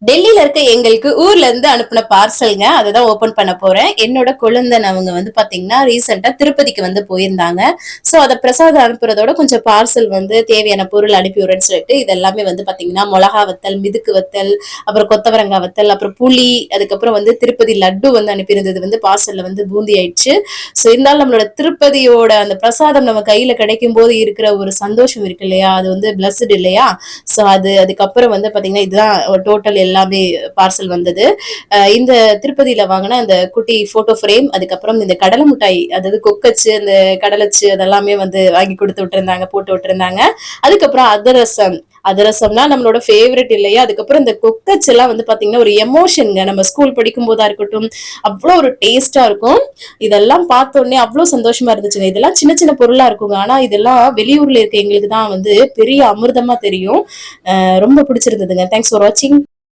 டெல்லியில இருக்க எங்களுக்கு ஊர்ல இருந்து அனுப்பின பார்சல்ங்க. அததான் ஓபன் பண்ண போறேன். என்னோட குழந்தன் அவங்க வந்து பாத்தீங்கன்னா ரீசெண்டா திருப்பதிக்கு வந்து போயிருந்தாங்க. சோ அத பிரசாதம் அனுப்புறதோட கொஞ்சம் பார்சல் வந்து தேவையான பொருள் அனுப்பி விடுறேன்னு சொல்லிட்டு இது எல்லாமே வந்து பாத்தீங்கன்னா மொளகா வத்தல், மிதுக்கு வத்தல், அப்புறம் கொத்தவரங்காய் வத்தல், அப்புறம் புளி, அதுக்கப்புறம் வந்து திருப்பதி லட்டு வந்து அனுப்பியிருந்தது வந்து பார்சல்ல வந்து பூந்தி ஆயிடுச்சு. சோ இருந்தாலும் நம்மளோட திருப்பதியோட அந்த பிரசாதம் நம்ம கையில கிடைக்கும் போது இருக்கிற ஒரு சந்தோஷம் இருக்கு இல்லையா, அது வந்து பிளஸ்ட் இல்லையா. சோ அதுக்கப்புறம் வந்து பாத்தீங்கன்னா இதுதான் டோட்டல் எல்லாமே பார்சல் வந்தது. இந்த திருப்பதியில வாங்கின அந்த குட்டி போட்டோ ஃப்ரேம், அதுக்கப்புறம் இந்த கடலை மிட்டாய், அதாவது கொக்கச்சு, அந்த கடலச்சு அதெல்லாமே வந்து வாங்கி கொடுத்து விட்டுருந்தாங்க, போட்டு விட்டுருந்தாங்க. அதுக்கப்புறம் அதிரசம், அதிரசம்னா நம்மளோட ஃபேவரட் இல்லையா. அதுக்கப்புறம் இந்த கொக்கச்சு எல்லாம் வந்து பாத்தீங்கன்னா ஒரு எமோஷனுங்க. நம்ம ஸ்கூல் படிக்கும் போதா இருக்கட்டும், அவ்வளவு ஒரு டேஸ்டா இருக்கும். இதெல்லாம் பார்த்த உடனே அவ்வளவு சந்தோஷமா இருந்துச்சுங்க. இதெல்லாம் சின்ன சின்ன பொருளா இருக்குங்க, ஆனா இதெல்லாம் வெளியூர்ல இருக்க எங்களுக்கு தான் வந்து பெரிய அமிர்தமா தெரியும். ரொம்ப பிடிச்சிருந்ததுங்க. தேங்க்ஸ் ஃபார் வாட்சிங்.